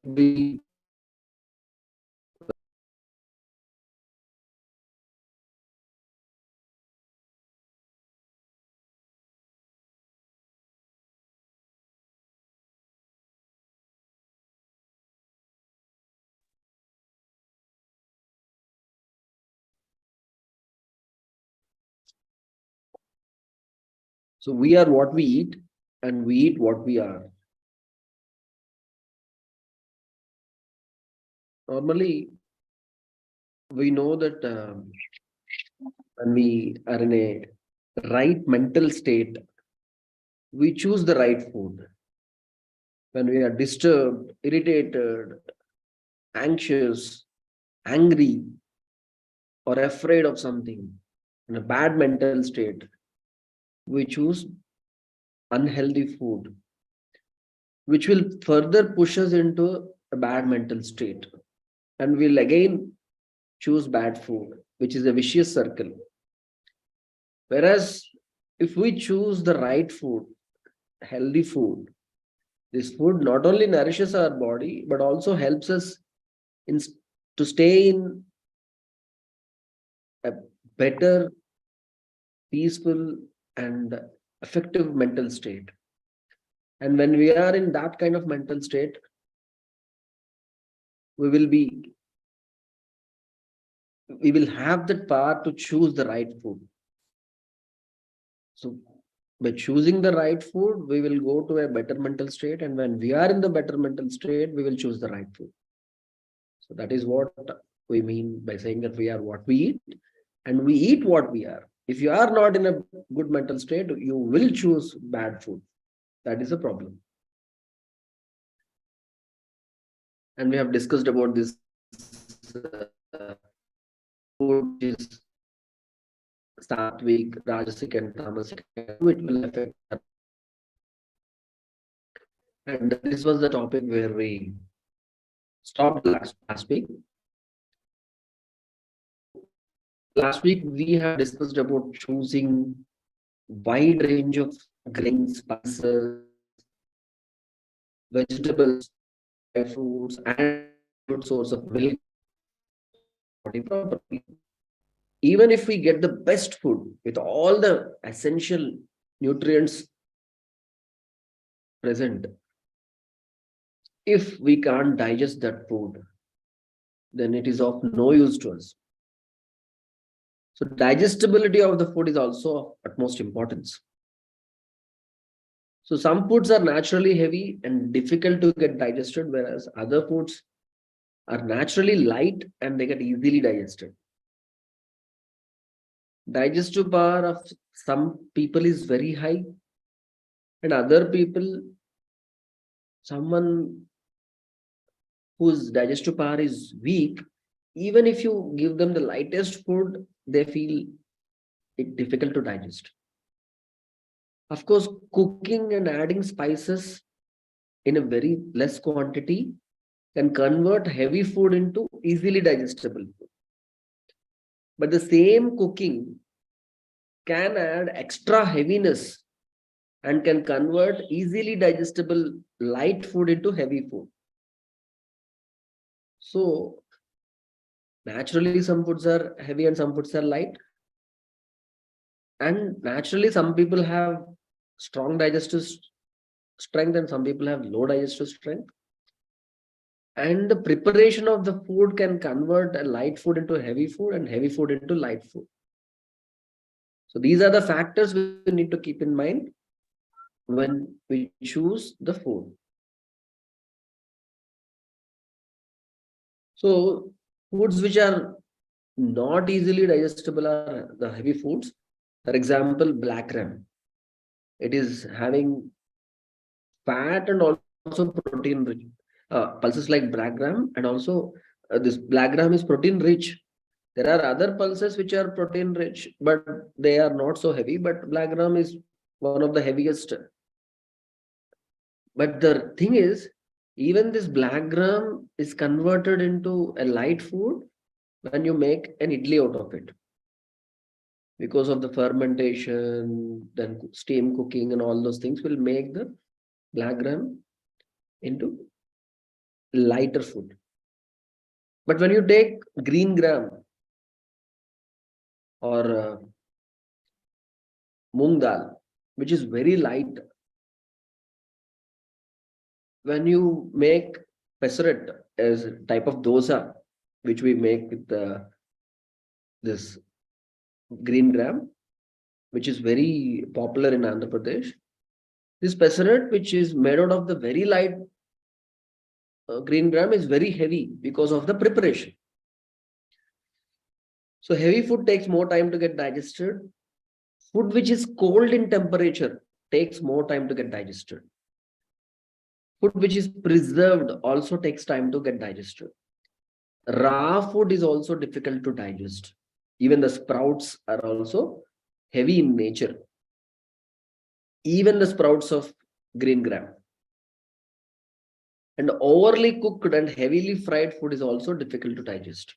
we so we are what we eat, and we eat what we are. Normally, we know that when we are in a right mental state, we choose the right food. When we are disturbed, irritated, anxious, angry, or afraid of something, in a bad mental state, we choose unhealthy food, which will further push us into a bad mental state. And we'll again choose bad food, which is a vicious circle. Whereas if we choose the right food, healthy food, this food not only nourishes our body, but also helps us in, to stay in a better, peaceful, and effective mental state. And when we are in that kind of mental state, we will be we will have the power to choose the right food. So by choosing the right food, we will go to a better mental state, and when we are in the better mental state, we will choose the right food. So that is what we mean by saying that we are what we eat, and we eat what we are. If you are not in a good mental state, you will choose bad food. That is a problem. And we have discussed about this food, which is sattvic, rajasic, and tamasic. It will affect. And this was the topic where we stopped last week. Last week we have discussed about choosing wide range of grains, spices, vegetables, fruits, and good source of milk properly. Even if we get the best food with all the essential nutrients present, if we can't digest that food, then it is of no use to us. So digestibility of the food is also of utmost importance. So some foods are naturally heavy and difficult to get digested, whereas other foods are naturally light and they get easily digested. Digestive power of some people is very high, and other people, someone whose digestive power is weak, even if you give them the lightest food, they feel it difficult to digest. Of course, cooking and adding spices in a very less quantity can convert heavy food into easily digestible food. But the same cooking can add extra heaviness and can convert easily digestible light food into heavy food. So naturally some foods are heavy and some foods are light. And naturally some people have strong digestive strength and some people have low digestive strength. And the preparation of the food can convert a light food into heavy food and heavy food into light food. So these are the factors we need to keep in mind when we choose the food. So foods which are not easily digestible are the heavy foods. For example, black gram. It is having fat and also protein rich. Pulses like black gram, and also this black gram is protein rich. There are other pulses which are protein rich, but they are not so heavy. But black gram is one of the heaviest. But the thing is, even this black gram is converted into a light food when you make an idli out of it. Because of the fermentation, then steam cooking and all those things will make the black gram into lighter food. But when you take green gram or moong dal, which is very light, when you make pesarat as a type of dosa, which we make with this green gram, which is very popular in Andhra Pradesh. This pesarat, which is made out of the very light green gram, is very heavy because of the preparation. So heavy food takes more time to get digested. Food which is cold in temperature takes more time to get digested. Food which is preserved also takes time to get digested. Raw food is also difficult to digest. Even the sprouts are also heavy in nature. Even the sprouts of green gram. And overly cooked and heavily fried food is also difficult to digest.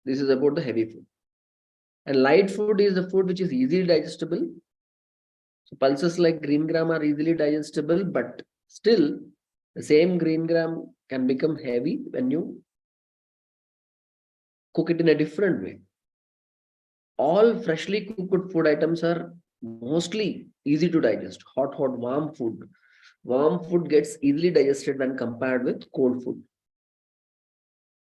This is about the heavy food. And light food is the food which is easily digestible. So pulses like green gram are easily digestible, but still the same green gram can become heavy when you cook it in a different way. All freshly cooked food items are mostly easy to digest. Hot, warm food. Warm food gets easily digested when compared with cold food.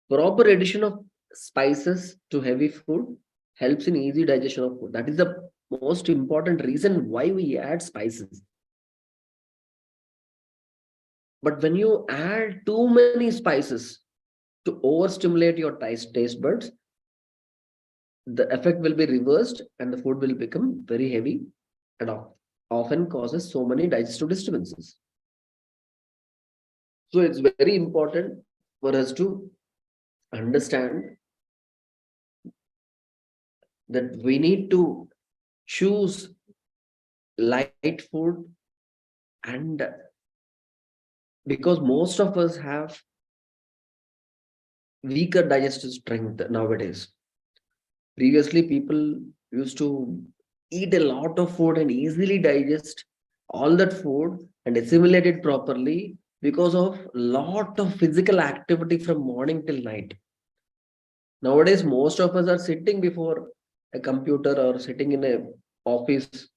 Proper addition of spices to heavy food helps in easy digestion of food. That is the most important reason why we add spices. But when you add too many spices to overstimulate your taste buds, the effect will be reversed and the food will become very heavy and often causes so many digestive disturbances. So it's very important for us to understand that we need to choose light food, and because most of us have weaker digestive strength nowadays. Previously, people used to eat a lot of food and easily digest all that food and assimilate it properly because of lot of physical activity from morning till night. Nowadays, most of us are sitting before a computer or sitting in a office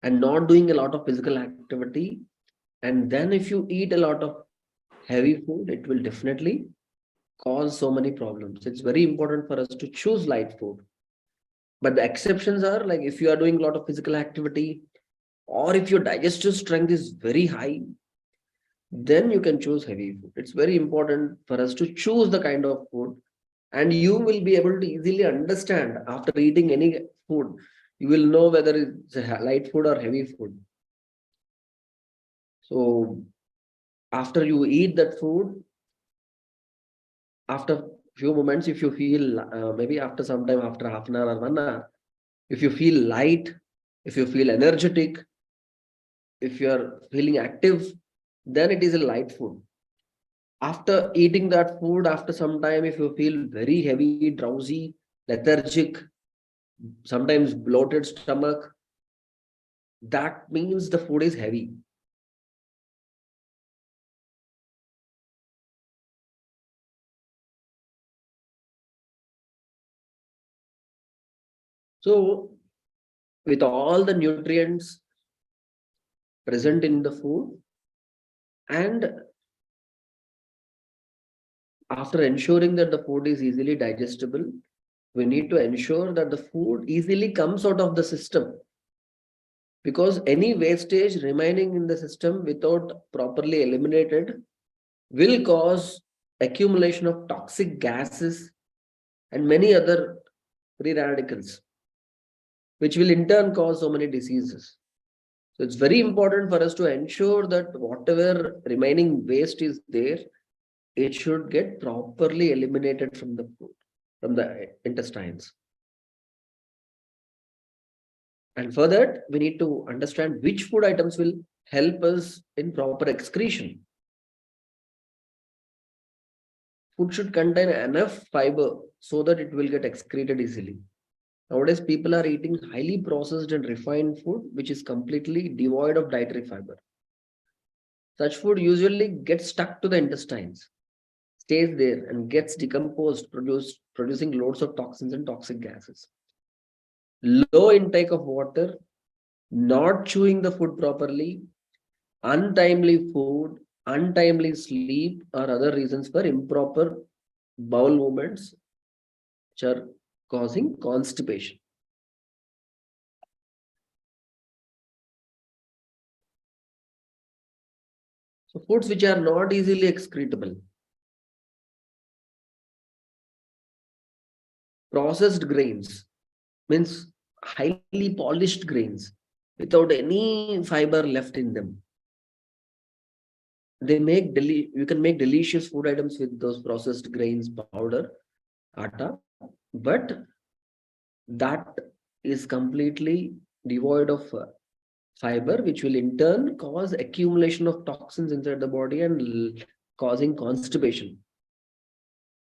and not doing a lot of physical activity. And then if you eat a lot of heavy food, it will definitely cause so many problems. It's very important for us to choose light food. But the exceptions are like if you are doing a lot of physical activity or if your digestive strength is very high, then you can choose heavy food. It's very important for us to choose the kind of food, and you will be able to easily understand after eating any food. You will know whether it's a light food or heavy food. So after you eat that food, after few moments, if you feel maybe after some time, after half an hour or 1 hour, if you feel light, if you feel energetic, if you are feeling active, then it is a light food. After eating that food, after some time, if you feel very heavy, drowsy, lethargic, sometimes bloated stomach, that means the food is heavy. So with all the nutrients present in the food, and after ensuring that the food is easily digestible, we need to ensure that the food easily comes out of the system, because any wastage remaining in the system without properly eliminated will cause accumulation of toxic gases and many other free radicals, which will in turn cause so many diseases. So it's very important for us to ensure that whatever remaining waste is there, it should get properly eliminated from the food, from the intestines. And for that, we need to understand which food items will help us in proper excretion. Food should contain enough fiber so that it will get excreted easily. Nowadays, people are eating highly processed and refined food, which is completely devoid of dietary fiber. Such food usually gets stuck to the intestines, stays there and gets decomposed, producing loads of toxins and toxic gases. Low intake of water, not chewing the food properly, untimely food, untimely sleep are other reasons for improper bowel movements which are causing constipation. So foods which are not easily excretable. Processed grains means highly polished grains without any fiber left in them. They make you can make delicious food items with those processed grains, powder, atta, but that is completely devoid of fiber, which will in turn cause accumulation of toxins inside the body and causing constipation.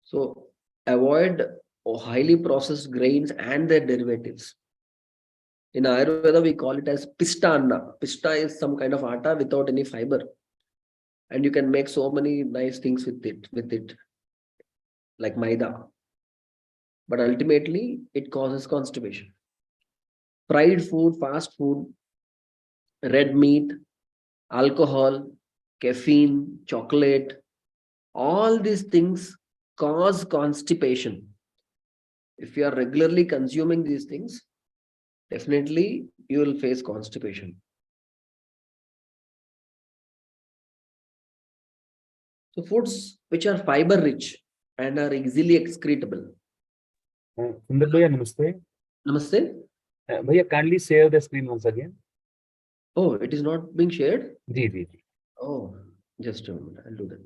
So avoid highly processed grains and their derivatives. In Ayurveda, we call it as pista anna. Pista is some kind of atta without any fiber. And you can make so many nice things with it, like maida. But ultimately, it causes constipation. Fried food, fast food, red meat, alcohol, caffeine, chocolate, all these things cause constipation. If you are regularly consuming these things, definitely you will face constipation. So foods which are fiber rich and are easily excretable. Sundar Bhaiya, namaste. Namaste. Bhaiya, kindly share the screen once again. Oh, it is not being shared? Ji. Oh, just a moment. I'll do that.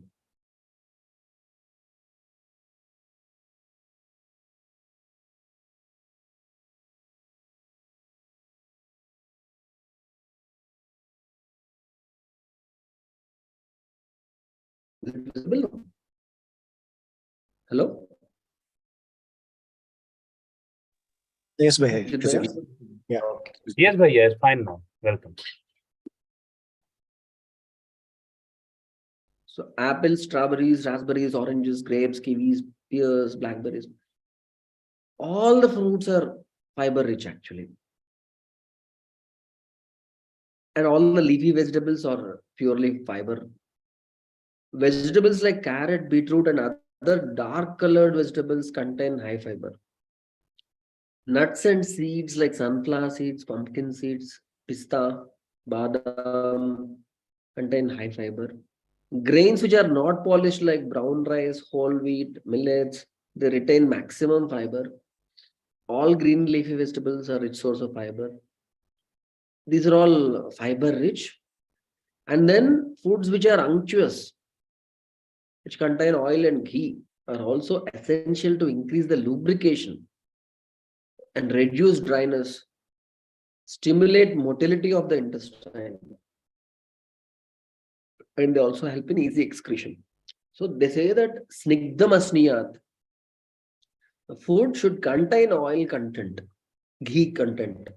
Is it visible? Hello? Yes, Bhaiya. Is it there? Yeah. Okay. Yes, Bhaiya, it's fine now. Welcome. So apples, strawberries, raspberries, oranges, grapes, kiwis, pears, blackberries. All the fruits are fiber rich actually. And all the leafy vegetables are purely fiber. Vegetables like carrot, beetroot, and other dark colored vegetables contain high fiber. Nuts and seeds like sunflower seeds, pumpkin seeds, pista, badam contain high fiber. Grains which are not polished like brown rice, whole wheat, millets, they retain maximum fiber. All green leafy vegetables are rich source of fiber. These are all fiber rich. And then foods which are unctuous, which contain oil and ghee, are also essential to increase the lubrication and reduce dryness, stimulate motility of the intestine, and they also help in easy excretion. So they say that snigdham asniyat, the food should contain oil content, ghee content.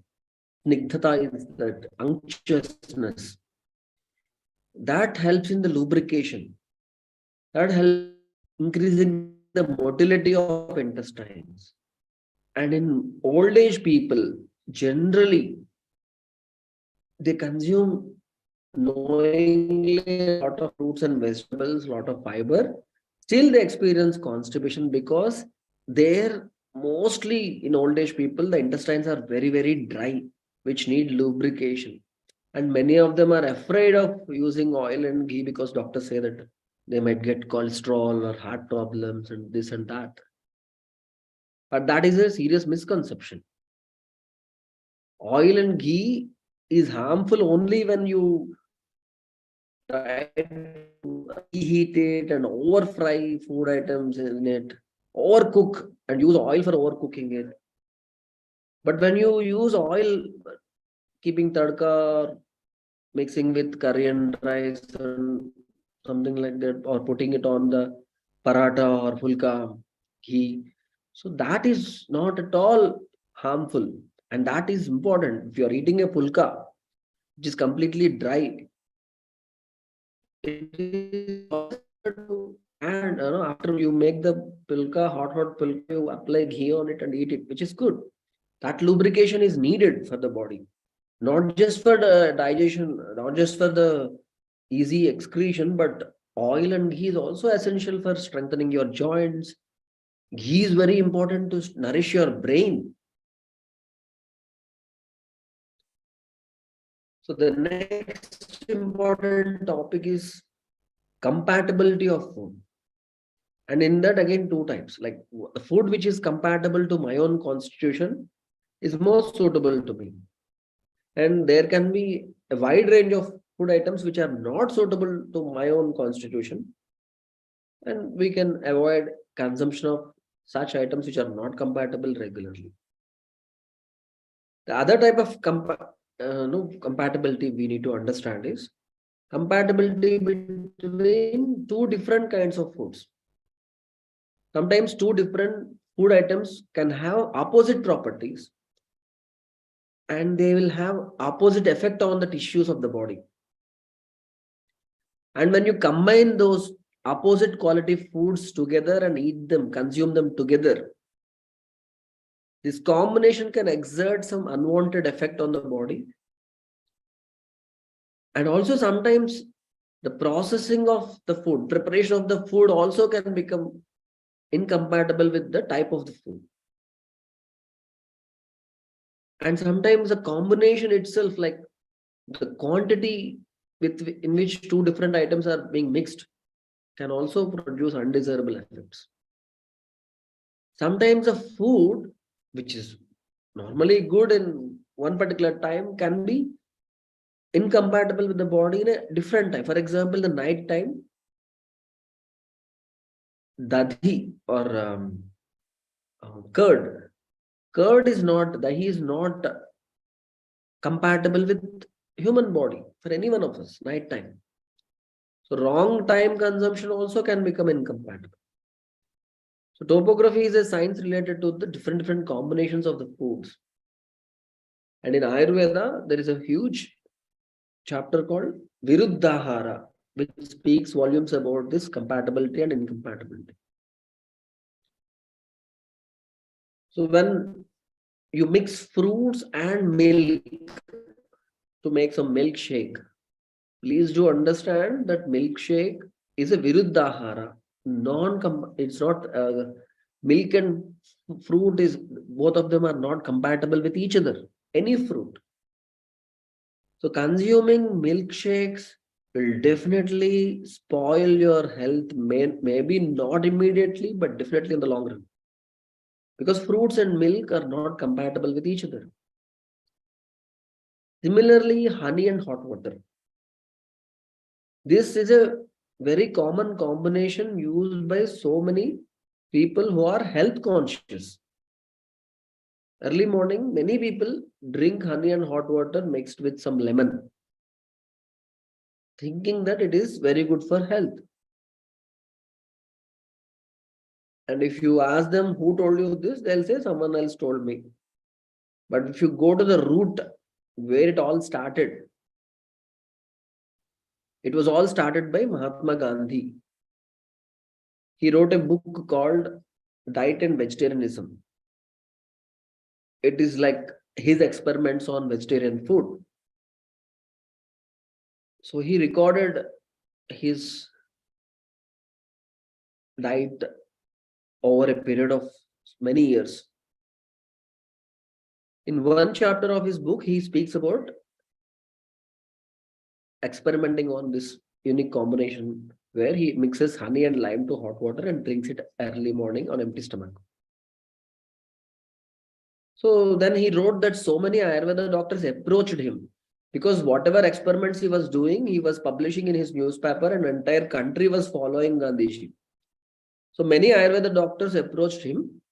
Snigdhata is that unctuousness. That helps in the lubrication. That helps increasing the motility of intestines. And in old age people, generally, they consume knowingly a lot of fruits and vegetables, a lot of fiber. Still, they experience constipation because they're mostly in old age people, the intestines are very, very dry, which need lubrication. And many of them are afraid of using oil and ghee because doctors say that they might get cholesterol or heart problems and this and that. But that is a serious misconception. Oil and ghee is harmful only when you try to reheat it and over fry food items in it, overcook and use oil for overcooking it. But when you use oil, keeping tadka, mixing with curry and rice and something like that, or putting it on the paratha or fulka ghee. So that is not at all harmful. And that is important. If you are eating a pulka, which is completely dry, it is possible to add, after you make the pulka, hot pulka, you apply ghee on it and eat it, which is good. That lubrication is needed for the body, not just for the digestion, not just for the easy excretion, but oil and ghee is also essential for strengthening your joints. Ghee is very important to nourish your brain. So the next important topic is compatibility of food. And in that, again, two types. Like the food which is compatible to my own constitution is most suitable to me. And there can be a wide range of food items which are not suitable to my own constitution. And we can avoid consumption of such items which are not compatible regularly. The other type of compatibility we need to understand is compatibility between two different kinds of foods. Sometimes two different food items can have opposite properties and they will have opposite effect on the tissues of the body. And when you combine those opposite quality foods together and eat them, consume them together, this combination can exert some unwanted effect on the body. And also sometimes the processing of the food, preparation of the food also can become incompatible with the type of the food. And sometimes the combination itself, like the quantity in which two different items are being mixed, can also produce undesirable effects. Sometimes a food which is normally good in one particular time can be incompatible with the body in a different time. For example, the night time, dahi or curd. Dahi is not compatible with human body for any one of us, night time. So wrong time consumption also can become incompatible. So topography is a science related to the different combinations of the foods. And in Ayurveda, there is a huge chapter called Viruddhahara, which speaks volumes about this compatibility and incompatibility. So when you mix fruits and milk to make some milkshake, please do understand that milkshake is a Viruddhahara. It's not milk and fruit is both of them are not compatible with each other. Any fruit. So consuming milkshakes will definitely spoil your health, maybe not immediately, but definitely in the long run. Because fruits and milk are not compatible with each other. Similarly, honey and hot water. This is a very common combination used by so many people who are health conscious. Early morning, many people drink honey and hot water mixed with some lemon, thinking that it is very good for health. And if you ask them who told you this, they'll say someone else told me. But if you go to the root where it all started, it was all started by Mahatma Gandhi. He wrote a book called Diet and Vegetarianism. It is like his experiments on vegetarian food. So he recorded his diet over a period of many years. In one chapter of his book, he speaks about experimenting on this unique combination where he mixes honey and lime to hot water and drinks it early morning on empty stomach. So then he wrote that so many Ayurveda doctors approached him because whatever experiments he was doing, he was publishing in his newspaper and entire country was following Gandhiji. So many Ayurveda doctors approached him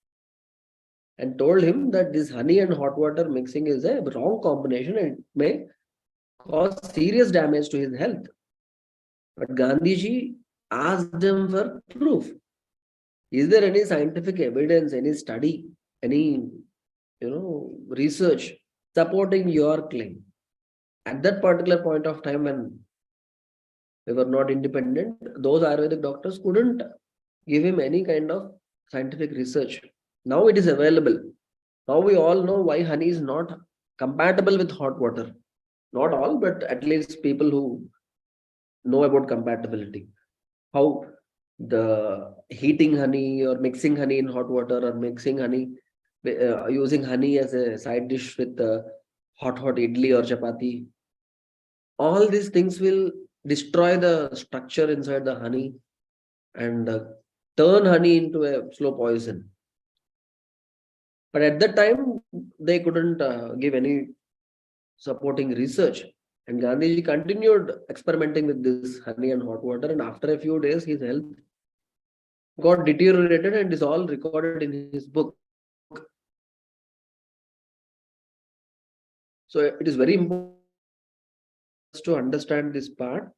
and told him that this honey and hot water mixing is a wrong combination and it may cause serious damage to his health. But Gandhiji asked them for proof. Is there any scientific evidence, any study, any research supporting your claim? At that particular point of time when we were not independent. Those Ayurvedic doctors couldn't give him any kind of scientific research. Now it is available. Now we all know why honey is not compatible with hot water. Not all, but at least people who know about compatibility. How the heating honey or mixing honey in hot water or mixing honey, using honey as a side dish with hot idli or chapati. All these things will destroy the structure inside the honey and turn honey into a slow poison. But at that time, they couldn't give any supporting research. And Gandhiji continued experimenting with this honey and hot water. And after a few days, his health got deteriorated and is all recorded in his book. So it is very important to understand this part.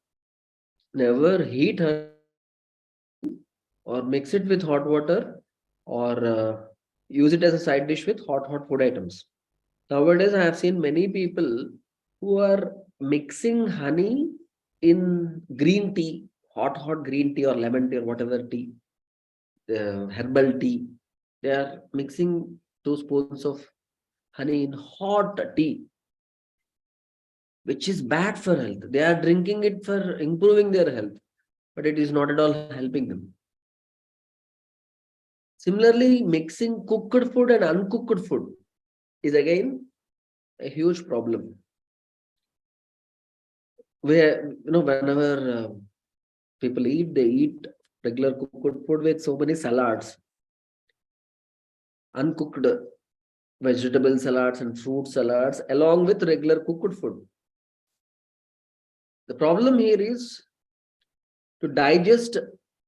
Never heat honey or mix it with hot water or use it as a side dish with hot food items. Nowadays, I have seen many people who are mixing honey in green tea, hot green tea or lemon tea or whatever tea, herbal tea. They are mixing 2 spoons of honey in hot tea, which is bad for health. They are drinking it for improving their health, but it is not at all helping them. Similarly, mixing cooked food and uncooked food is again a huge problem. Where, whenever people eat, they eat regular cooked food with so many salads, uncooked vegetable salads and fruit salads, along with regular cooked food. The problem here is to digest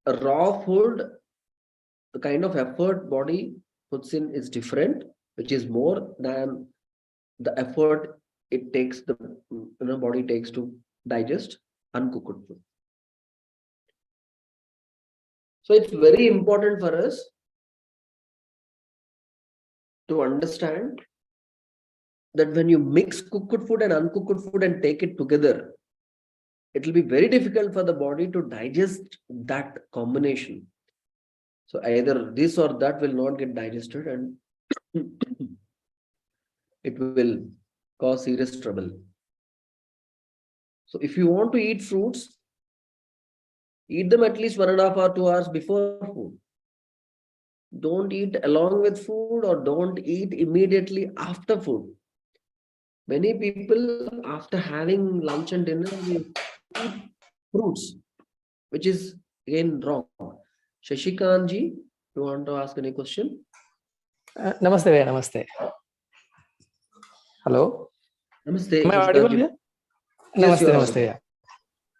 a raw food, the kind of effort body puts in is different, which is more than the effort it takes the body takes to digest uncooked food. So it's very important for us to understand that when you mix cooked food and uncooked food and take it together, it will be very difficult for the body to digest that combination. So either this or that will not get digested and it will cause serious trouble. So if you want to eat fruits, eat them at least 1.5 or 2 hours before food. Don't eat along with food or don't eat immediately after food. Many people, after having lunch and dinner, will eat fruits, which is again wrong. Shashikanji, you want to ask any question? Namaste, Bhaiya, namaste. Hello. Namaste. Am I audible here? Yes, Namaste, you are namaste.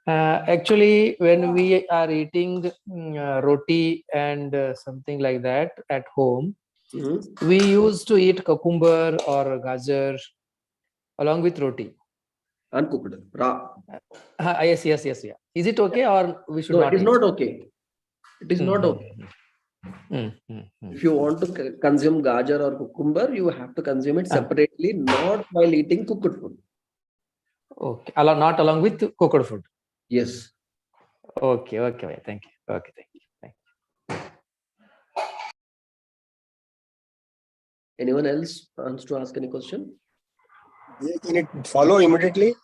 Yeah. Actually, when we are eating roti and something like that at home, we used to eat cucumber or gajar along with roti. Uncooked, raw. Yes. Yeah. Is it okay or we should No, not it is eat? not okay. It is not okay. If you want to consume gajar or cucumber, you have to consume it separately, not while eating cooked food. Okay, not along with cooked food. Yes. Okay. Thank you. Okay, thank you. Anyone else wants to ask any question? Can it follow immediately?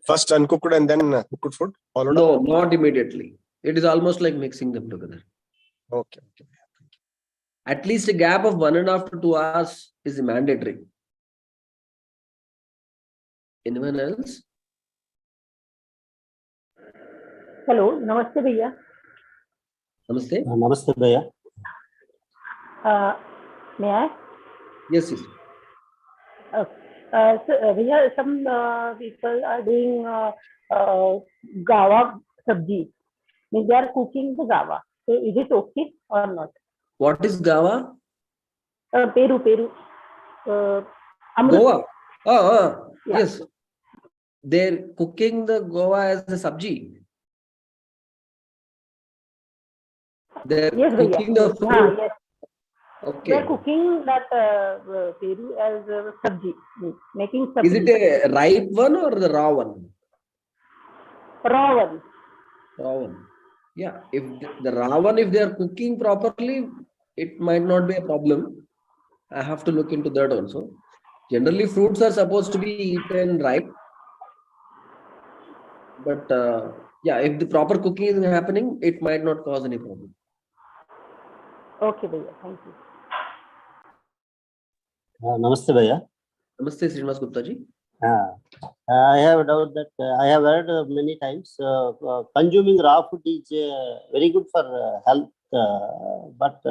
First uncooked and then cooked food? Followed No, up? not immediately. It is almost like mixing them together. Okay. At least a gap of 1.5 to 2 hours is mandatory. Anyone else? Hello, namaste bhaiya. Namaste. Namaste, Bhaiya. May I? Yes. So bhaiya, some people are doing gawa sabji. Means they are cooking the gawa. So is it okay or not? What is gawa? Peru. Amrut. Goa. Yeah. Yes. They're cooking the goa as a sabji. They're Yes, cooking bhaiya. the fruit. Yes. Okay. They are cooking that peru as sabji, making sabji. Is it a ripe one or the raw one? Raw one? Raw one. Yeah, if the raw one, if they are cooking properly, it might not be a problem. I have to look into that also. Generally, fruits are supposed to be eaten right, but yeah, if the proper cooking is happening, it might not cause any problem. Okay, भैया, thank you. Namaste, Bhaiya. Namaste, Srinivas Gupta ji. I have a doubt that I have heard many times consuming raw food is very good for health, but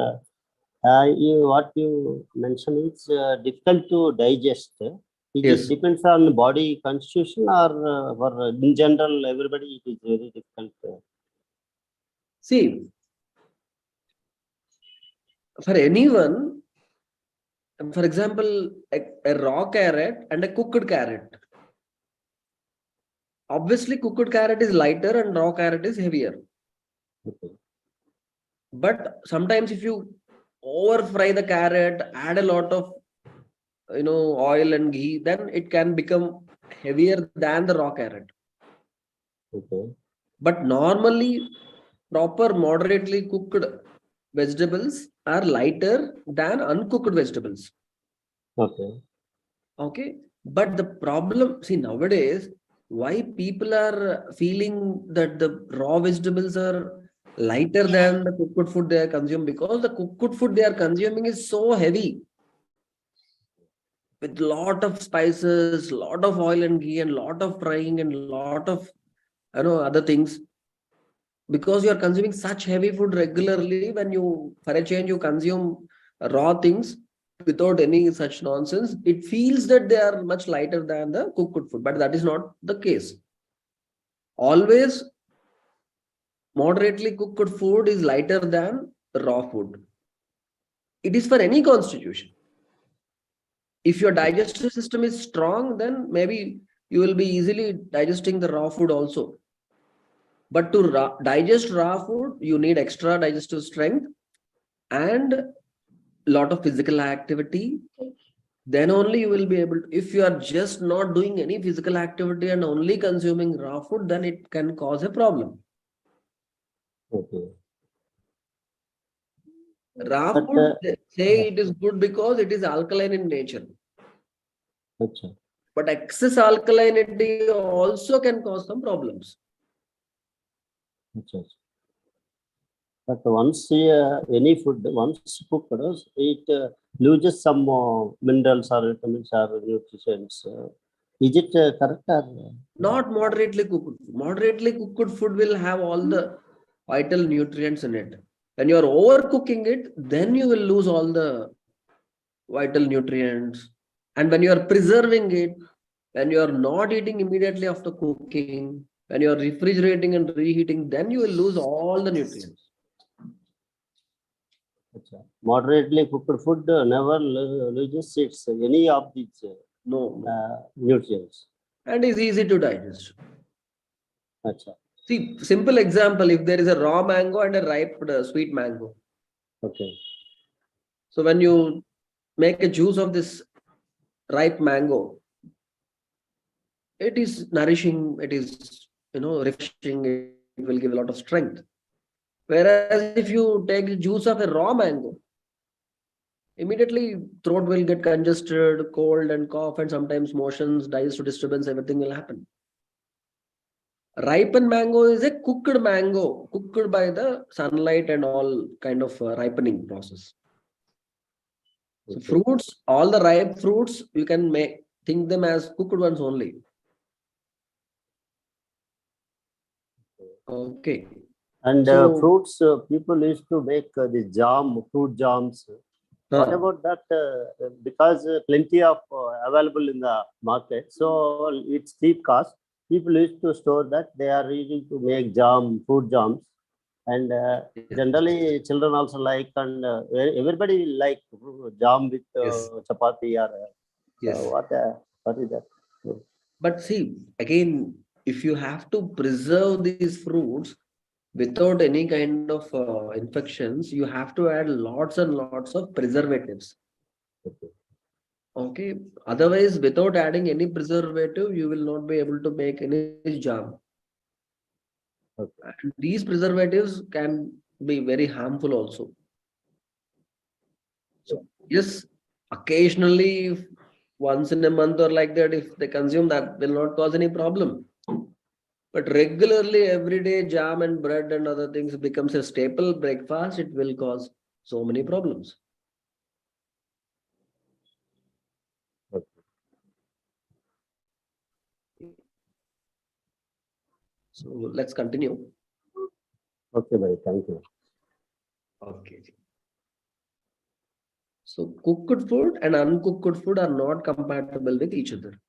what you mentioned is difficult to digest. It Yes. depends on body constitution, or for in general everybody it is very difficult. See, for anyone, for example, a raw carrot and a cooked carrot. Obviously, cooked carrot is lighter and raw carrot is heavier. Okay. But sometimes if you over fry the carrot, add a lot of oil and ghee, then it can become heavier than the raw carrot. Okay. But normally, proper moderately cooked vegetables are lighter than uncooked vegetables. Okay. Okay. But the problem, see, nowadays, why people are feeling that the raw vegetables are lighter than the cooked food they are consuming, because the cooked food they are consuming is so heavy with lot of spices, lot of oil and ghee, and lot of frying and lot of other things. Because you are consuming such heavy food regularly, when you for a change you consume raw things without any such nonsense, it feels that they are much lighter than the cooked food, but that is not the case. Always moderately cooked food is lighter than raw food. It is for any constitution. If your digestive system is strong, then maybe you will be easily digesting the raw food also. But to digest raw food, you need extra digestive strength and lot of physical activity. Then only you will be able to. If you are just not doing any physical activity and only consuming raw food, then it can cause a problem. Okay. Raw But, food, they say it is good because it is alkaline in nature. Achha. But excess alkalinity also can cause some problems. Achha. But once any food, once cooked, it loses some minerals or vitamins or nutrients. Is it correct? Or? Not moderately cooked. Moderately cooked food will have all the vital nutrients in it. When you are overcooking it, then you will lose all the vital nutrients. And when you are preserving it, when you are not eating immediately after cooking, when you are refrigerating and reheating, then you will lose all the nutrients. Achha. Moderately cooked food never loses its any of these No. nutrients. And is easy to digest. Achha. See, simple example, if there is a raw mango and a ripe sweet mango. Okay. So when you make a juice of this ripe mango, it is nourishing, it is refreshing, it will give a lot of strength. Whereas if you take the juice of a raw mango, immediately throat will get congested, cold and cough, and sometimes motions, digestive disturbance, everything will happen. Ripened mango is a cooked mango, cooked by the sunlight and all kind of ripening process. So Okay. fruits, all the ripe fruits, you can think them as cooked ones only. Okay. And So, fruits, people used to make the jam, fruit jams. What about that? Because plenty of available in the market, so it's cheap cost. People used to store that. They are using to make jam, fruit jams, and generally children also like, and everybody like jam with yes. chapati or Yes. what is that? But see, again, if you have to preserve these fruits without any kind of infections, you have to add lots and lots of preservatives. Okay. Otherwise, without adding any preservative, you will not be able to make any jam. Okay. And these preservatives can be very harmful also. So yes, occasionally, if once in a month or like that, if they consume, that will not cause any problem. But regularly, every day, jam and bread and other things becomes a staple breakfast, it will cause so many problems. Okay. So let's continue. Okay, bhai. Thank you. Okay. So cooked food and uncooked food are not compatible with each other.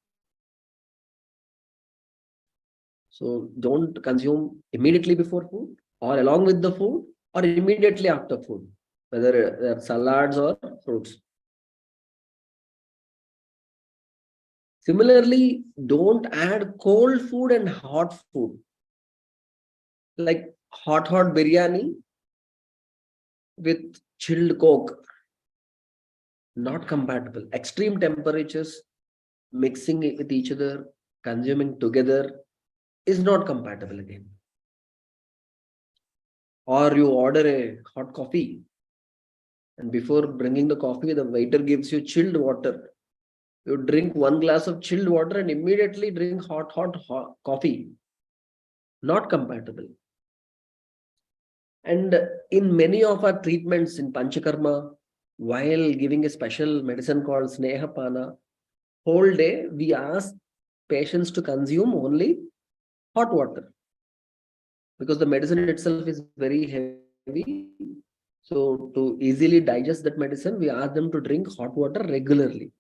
So don't consume immediately before food or along with the food or immediately after food, whether they're salads or fruits. Similarly, don't add cold food and hot food. Like hot biryani with chilled coke. Not compatible. Extreme temperatures, mixing it with each other, consuming together is not compatible again. Or you order a hot coffee and before bringing the coffee, the waiter gives you chilled water. You drink 1 glass of chilled water and immediately drink hot coffee. Not compatible. And in many of our treatments in Panchakarma, while giving a special medicine called Snehapana, whole day we ask patients to consume only hot water because the medicine itself is very heavy. So to easily digest that medicine, we ask them to drink hot water regularly.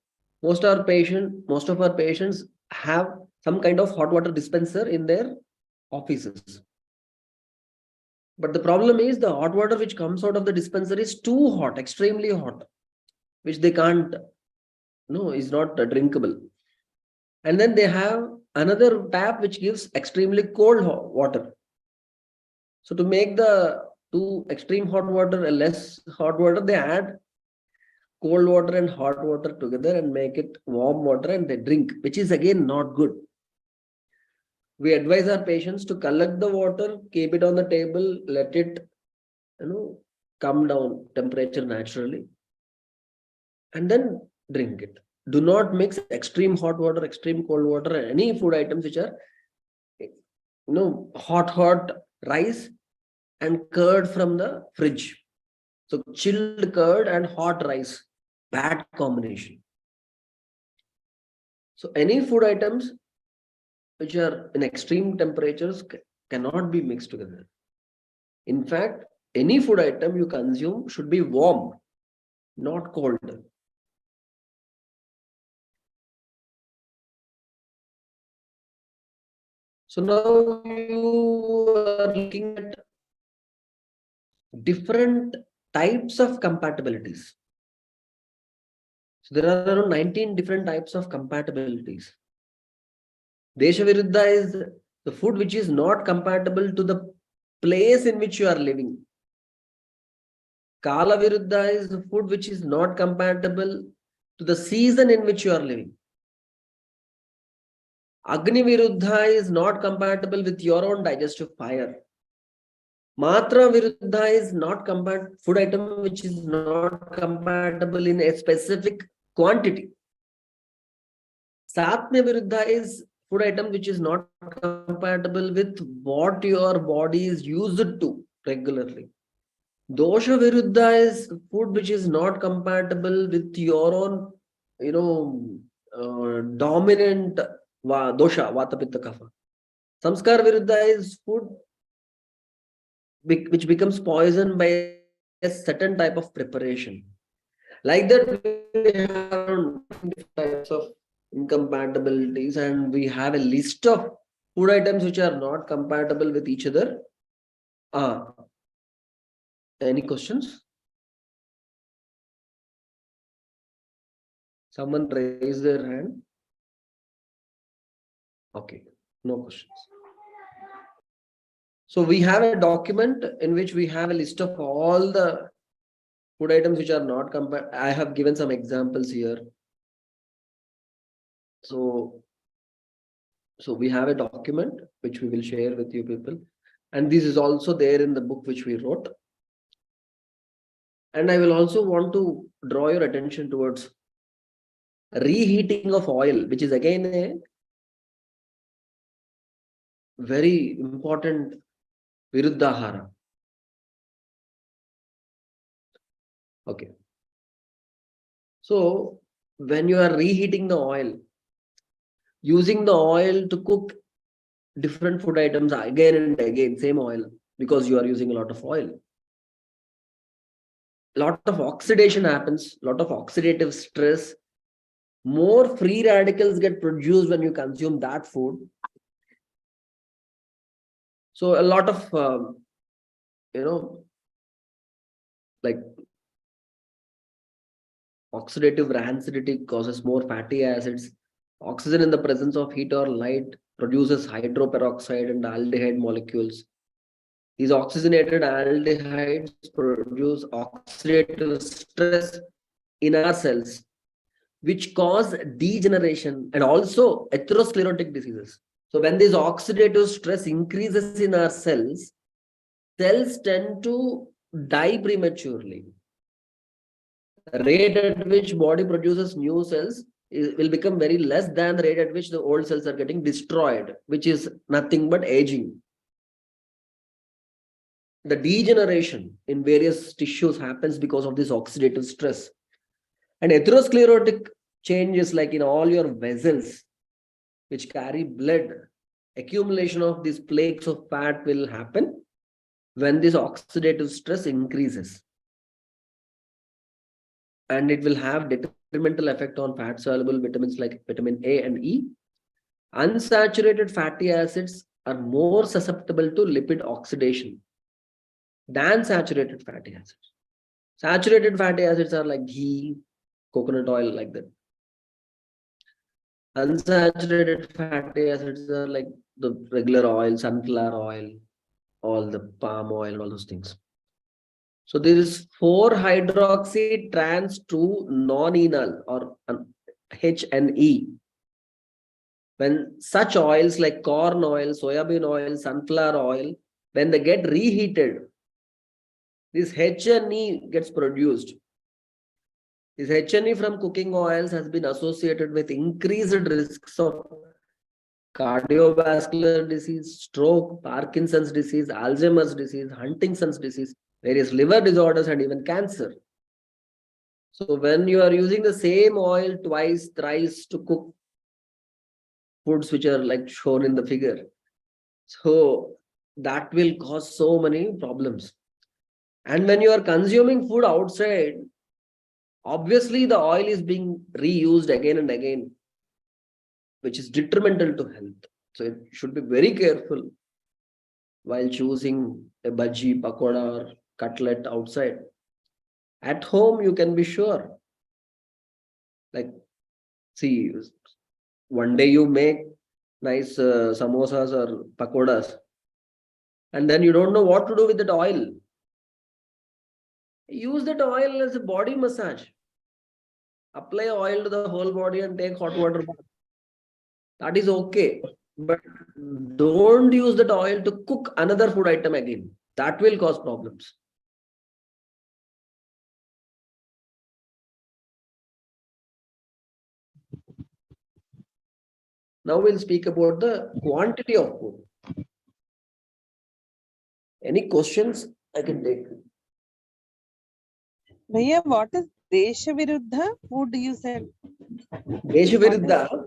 Most of our patients have some kind of hot water dispenser in their offices. But the problem is the hot water which comes out of the dispenser is too hot, extremely hot, which they can't, is not drinkable. And then they have another tap which gives extremely cold water. So to make the two extreme hot water a less hot water, they add cold water and hot water together and make it warm water and they drink, which is again not good. We advise our patients to collect the water, keep it on the table, let it, come down temperature naturally, and then drink it. Do not mix extreme hot water, extreme cold water, and any food items which are, hot rice and curd from the fridge. So chilled curd and hot rice, bad combination. So any food items which are in extreme temperatures cannot be mixed together. In fact, any food item you consume should be warm, not cold. So now you are looking at different types of compatibilities. So there are around 19 different types of compatibilities. Desha Viruddha is the food which is not compatible to the place in which you are living. Kala Viruddha is the food which is not compatible to the season in which you are living. Agni Viruddha is not compatible with your own digestive fire. Matra Viruddha is not food item which is not compatible in a specific quantity. Satmya Viruddha is food item which is not compatible with what your body is used to regularly. Dosha Viruddha is food which is not compatible with your own, dominant dosha, Vata Pitta Kapha. Samskar Viruddha is food which becomes poison by a certain type of preparation. Like that, we have different types of incompatibilities, and we have a list of food items which are not compatible with each other. Any questions? Someone raise their hand. Okay, no questions. So we have a document in which we have a list of all the food items which are not compatible. I have given some examples here. So we have a document which we will share with you people. And this is also there in the book which we wrote. And I will also want to draw your attention towards reheating of oil, which is again a very important viruddhahara. Okay. So when you are reheating the oil, using the oil to cook different food items again and again, same oil, because you are using a lot of oil. A lot of oxidation happens, a lot of oxidative stress. More free radicals get produced when you consume that food. So a lot of, like oxidative rancidity causes more fatty acids. Oxygen in the presence of heat or light produces hydroperoxide and aldehyde molecules. These oxygenated aldehydes produce oxidative stress in our cells, which cause degeneration and also atherosclerotic diseases. So when this oxidative stress increases in our cells, cells tend to die prematurely. The rate at which body produces new cells will become very less than the rate at which the old cells are getting destroyed, which is nothing but aging. The degeneration in various tissues happens because of this oxidative stress. And atherosclerotic changes, like in all your vessels which carry blood, accumulation of these plaques of fat will happen when this oxidative stress increases. And it will have detrimental effect on fat soluble vitamins like vitamin A and E. Unsaturated fatty acids are more susceptible to lipid oxidation than saturated fatty acids. Saturated fatty acids are like ghee, coconut oil, like that. Unsaturated fatty acids are like the regular oil, sunflower oil, all the palm oil, and all those things. So there is 4-hydroxy trans 2 non-enol or HNE. When such oils like corn oil, soybean oil, sunflower oil, when they get reheated, this HNE gets produced. This HNE from cooking oils has been associated with increased risks of cardiovascular disease, stroke, Parkinson's disease, Alzheimer's disease, Huntington's disease, various liver disorders, and even cancer. So when you are using the same oil twice, thrice to cook foods which are like shown in the figure, so that will cause so many problems. And when you are consuming food outside, obviously the oil is being reused again and again, which is detrimental to health. So it should be very careful while choosing a bhaji, pakoda, or cutlet outside. At home, you can be sure. Like, see, one day you make nice samosas or pakodas, and then you don't know what to do with that oil. Use that oil as a body massage. Apply oil to the whole body and take hot water bath. That is okay. But don't use that oil to cook another food item again. That will cause problems. Now we'll speak about the quantity of food. Any questions I can take? Bhaiya, what is Desha Viruddha food you said? Desha Viruddha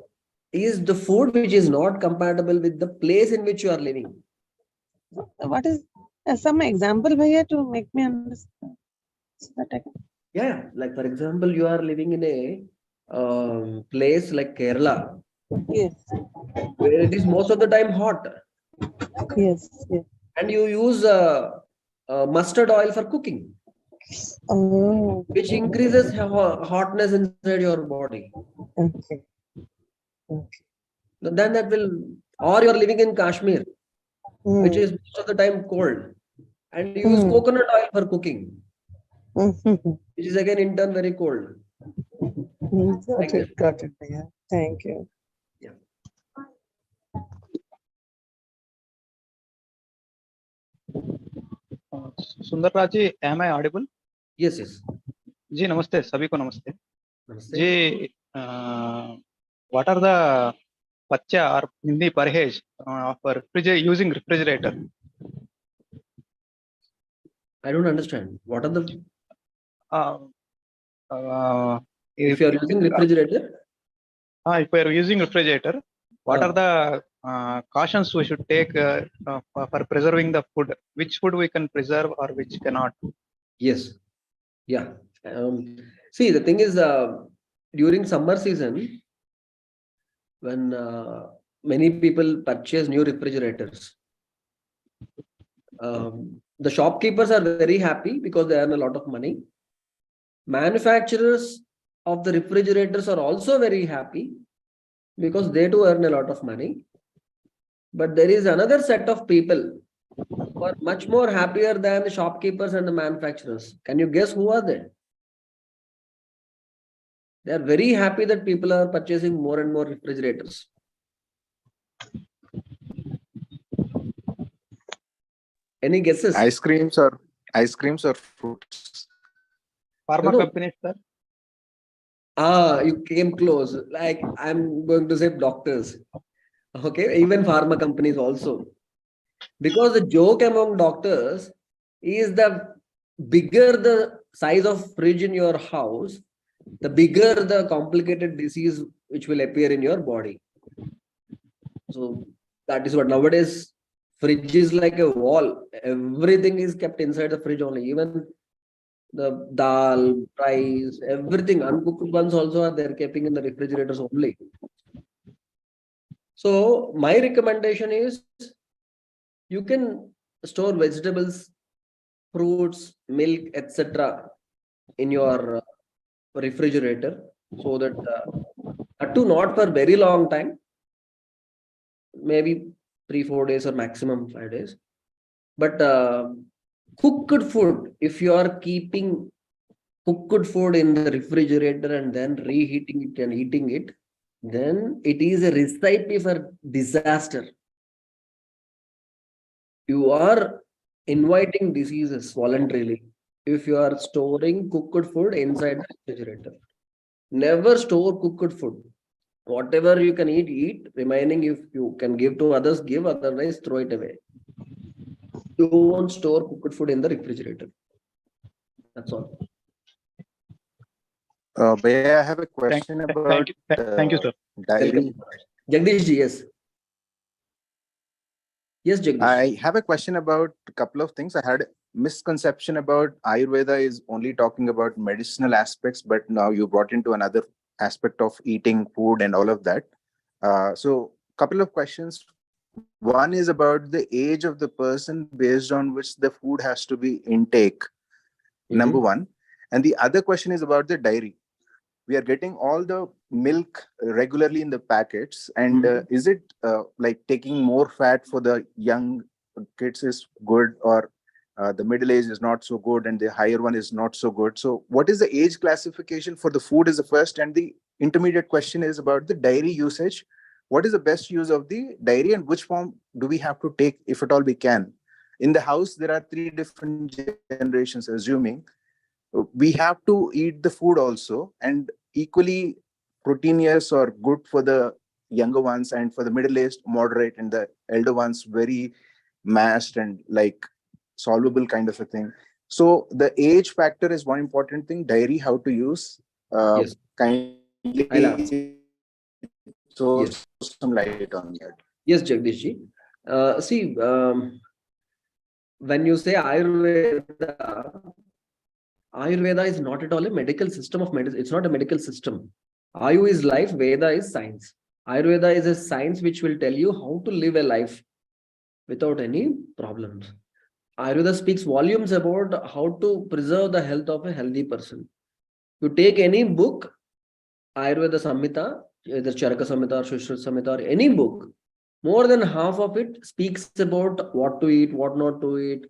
is the food which is not compatible with the place in which you are living. What is some example, Bhaiya, to make me understand? So that I can... Yeah, like for example, you are living in a place like Kerala, Yes. where it is most of the time hot, Yes. Yes. and you use mustard oil for cooking, Oh. which increases hotness inside your body. Okay. Okay. Then that will, or you are living in Kashmir, which is most of the time cold, and you use coconut oil for cooking, which is again in turn very cold. Got it, Bhaiya. Thank you. Sundarraj ji, am I audible? Yes, yes. जी नमस्ते, सभी को नमस्ते Namaste. Ji. What are the बच्चा or Hindi parhej for using refrigerator? I don't understand. What are the If if you are using refrigerator? if we are using refrigerator, what are the cautions we should take for preserving the food? Which food we can preserve or which cannot? Yes. Yeah. See, the thing is, during summer season, when many people purchase new refrigerators, the shopkeepers are very happy because they earn a lot of money. Manufacturers of the refrigerators are also very happy because they too earn a lot of money. But there is another set of people who are much more happier than the shopkeepers and the manufacturers. Can you guess who are they? They are very happy that people are purchasing more and more refrigerators. Any guesses? Ice creams or fruits. Pharma No. companies, sir. You came close. Like I'm going to say doctors. Okay, even pharma companies also. Because the joke among doctors is the bigger the size of fridge in your house, the bigger the complicated disease which will appear in your body. So that is what nowadays fridge is like a wall. Everything is kept inside the fridge only. Even the dal, rice, everything, uncooked ones also are there keeping in the refrigerators only. So my recommendation is you can store vegetables, fruits, milk, etc. in your refrigerator so that to not for very long time, maybe 3-4 days or maximum 5 days. But cooked food, if you are keeping cooked food in the refrigerator and then reheating it and eating it, then it is a recipe for disaster. You are inviting diseases voluntarily if you are storing cooked food inside the refrigerator. Never store cooked food. Whatever you can eat. Remaining, if you can give to others, give, otherwise throw it away. Don't store cooked food in the refrigerator. That's all. Bhaiya, I have a question about Thank you, sir. dairy. Jagdish ji, yes. Yes, Jagdish. I have a question about a couple of things. I had a misconception about Ayurveda is only talking about medicinal aspects, but now you brought into another aspect of eating food and all of that. So couple of questions. One is about the age of the person based on which the food has to be intake, number one. And the other question is about the dairy. We are getting all the milk regularly in the packets, and is it like taking more fat for the young kids is good, or the middle age is not so good and the higher one is not so good? So what is the age classification for the food is the first, and the intermediate question is about the dairy usage. What is the best use of the dairy and which form do we have to take if at all we can? In the house, there are 3 different generations, assuming we have to eat the food also, and equally proteinous or good for the younger ones, and for the middle-aged moderate, and the elder ones very mashed and like solvable kind of a thing. So the age factor is one important thing. Dairy, how to use, Yes. kindly throw Yes. some light on that. Yes, Jagdish ji. See, when you say Ayurveda is not at all a medical system of medicine. It's not a medical system. Ayu is life, Veda is science. Ayurveda is a science which will tell you how to live a life without any problems. Ayurveda speaks volumes about how to preserve the health of a healthy person. You take any book, Ayurveda Samhita, either Charaka Samhita or Shushruta Samhita, or any book, more than half of it speaks about what to eat, what not to eat,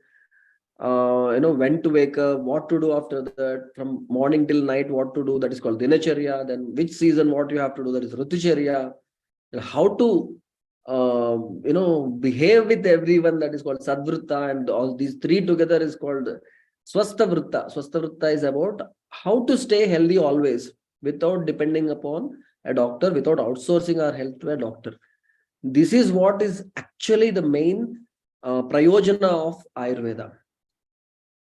when to wake up, what to do after that, from morning till night, what to do, that is called Dinacharya. Then which season, what you have to do, that is Rutucharya. How to behave with everyone, that is called Sadvrutta, and all these three together is called Swastha Vritta. Swastha Vritta is about how to stay healthy always without depending upon a doctor, without outsourcing our health to a doctor. This is what is actually the main prayojana of Ayurveda.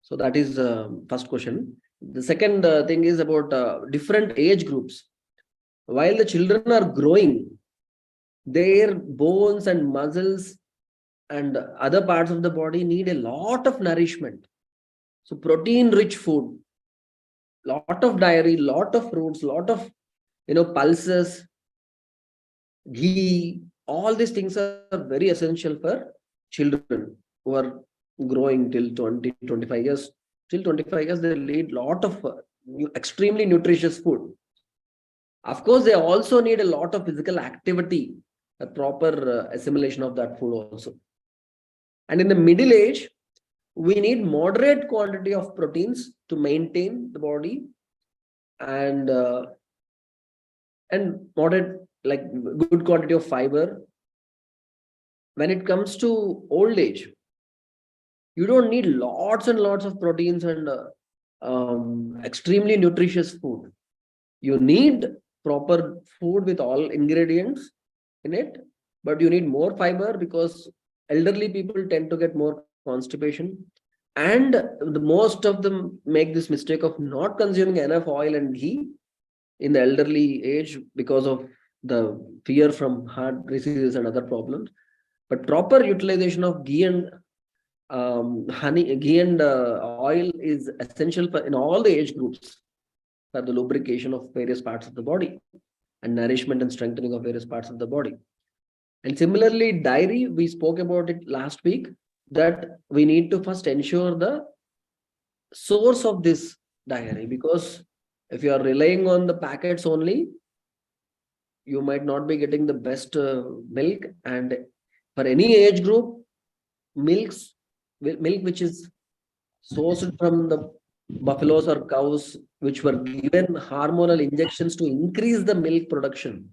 So that is first question. The second thing is about different age groups. While the children are growing, their bones and muscles and other parts of the body need a lot of nourishment. So protein-rich food, lot of dairy, lot of fruits, lot of pulses, ghee, all these things are very essential for children who are growing till 20, 25 years. Till 25 years, they need lot of extremely nutritious food. Of course, they also need a lot of physical activity, a proper assimilation of that food also. And in the middle age, we need moderate quantity of proteins to maintain the body, and moderate, like good quantity of fiber. When it comes to old age, you don't need lots and lots of proteins and extremely nutritious food. You need proper food with all ingredients in it, but you need more fiber because elderly people tend to get more constipation, and the most of them make this mistake of not consuming enough oil and ghee in the elderly age because of the fear from heart diseases and other problems. But proper utilization of ghee and ghee and oil is essential for in all the age groups for the lubrication of various parts of the body and nourishment and strengthening of various parts of the body. And similarly, dairy, we spoke about it last week, that we need to first ensure the source of this dairy, because if you are relying on the packets only, you might not be getting the best milk. And for any age group, milk which is sourced from the buffaloes or cows which were given hormonal injections to increase the milk production,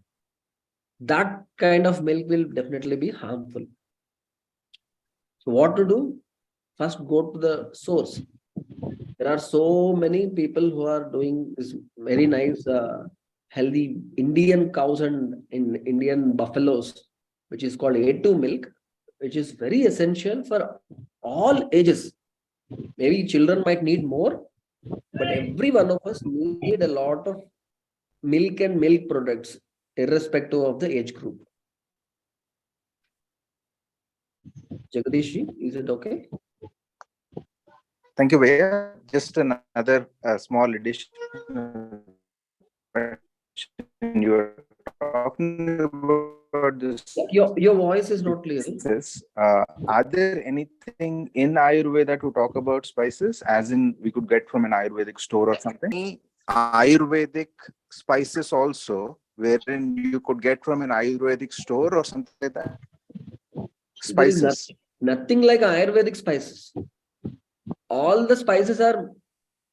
that kind of milk will definitely be harmful. So what to do? First, go to the source. There are so many people who are doing this very nice healthy Indian cows and in Indian buffaloes, which is called A2 milk, which is very essential for all ages. Maybe children might need more, but every one of us need a lot of milk and milk products, irrespective of the age group. Jagadish, is it okay? Thank you, Bhaiya. Just another small addition. You were talking about this. Your voice is not clear. Are there anything in Ayurveda to talk about spices, as in we could get from an Ayurvedic store or something? Any Ayurvedic spices also, wherein you could get from an Ayurvedic store or something like that? Spices. Nothing like Ayurvedic spices. All the spices are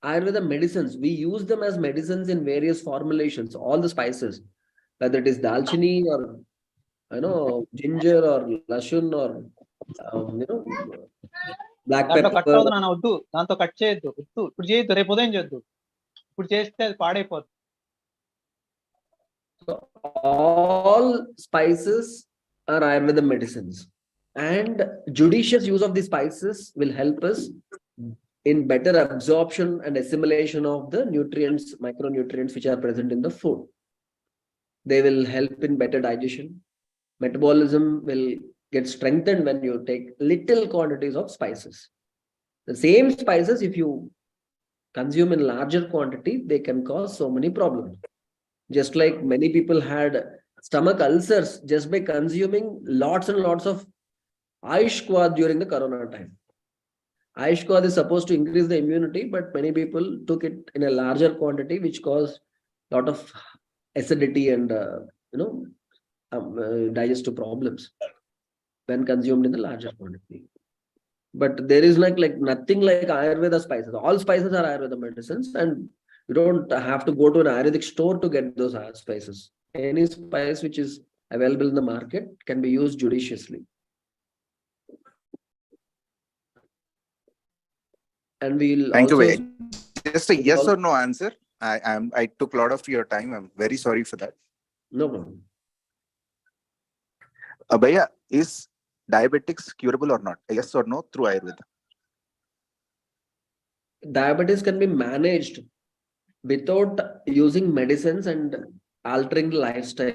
Ayurveda medicines. We use them as medicines in various formulations. All the spices, whether it is dalchini or ginger or lashun or black pepper. So all spices are Ayurveda medicines, and judicious use of these spices will help us in better absorption and assimilation of the nutrients, micronutrients which are present in the food. They will help in better digestion. Metabolism will get strengthened when you take little quantities of spices. The same spices, if you consume in larger quantity, they can cause so many problems. Just like many people had stomach ulcers just by consuming lots and lots of AICTE during the corona time. AICTE is supposed to increase the immunity, but many people took it in a larger quantity, which caused a lot of acidity and digestive problems when consumed in the larger quantity. But there is like nothing like Ayurveda spices. All spices are Ayurveda medicines, and you don't have to go to an Ayurvedic store to get those spices. Any spice which is available in the market can be used judiciously. And we'll Thank you, also Bhaiya. Just a yes or no answer. I took a lot of your time. I'm very sorry for that. no problem. Bhaiya, is diabetics curable or not? A yes or no through Ayurveda? Diabetes can be managed without using medicines and altering the lifestyle.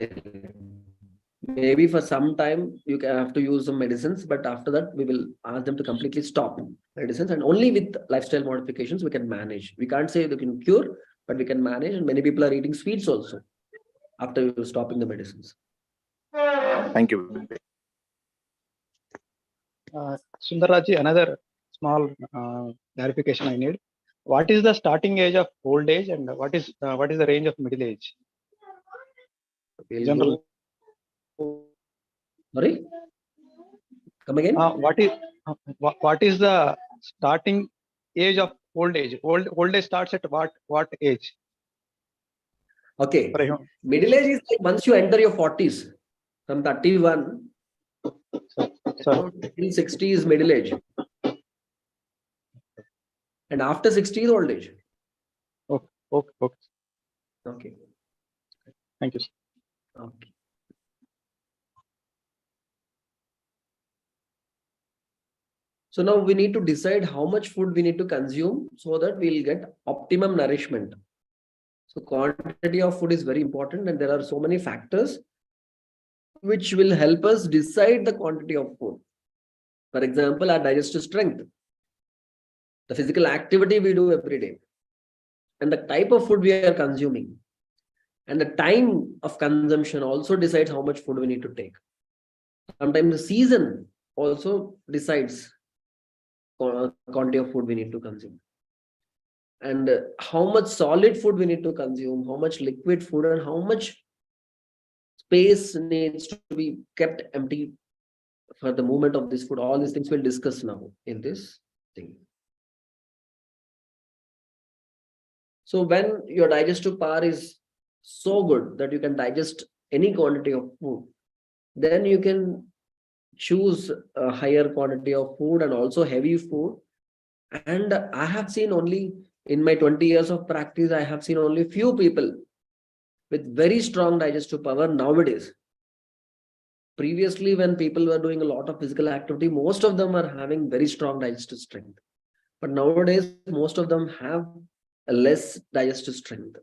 Maybe for some time you can have to use some medicines, but after that we will ask them to completely stop medicines, and only with lifestyle modifications we can manage. We can't say we can cure, but we can manage. And many people are eating sweets also after stopping the medicines. Thank you. Sundarraji, another small clarification I need. What is the starting age of old age and what is the range of middle age? We'll General. Sorry, come again. What is the starting age of old age? Old age starts at what age? Okay, For a human? middle age is like once you enter your 40s, from 31 till 60 is middle age, and after 60 is old age. Okay. Okay. Thank you. Okay. So now we need to decide how much food we need to consume so that we'll get optimum nourishment. So quantity of food is very important, and there are so many factors which will help us decide the quantity of food. For example, our digestive strength, the physical activity we do every day, and the type of food we are consuming, and the time of consumption also decides how much food we need to take. Sometimes the season also decides quantity of food we need to consume, and how much solid food we need to consume, how much liquid food, and how much space needs to be kept empty for the movement of this food. All these things we'll discuss now in this thing. So when your digestive power is so good that you can digest any quantity of food, then you can choose a higher quantity of food and also heavy food. And I have seen only in my 20 years of practice, I have seen only few people with very strong digestive power nowadays. Previously, when people were doing a lot of physical activity, most of them are having very strong digestive strength. But nowadays, most of them have a less digestive strength.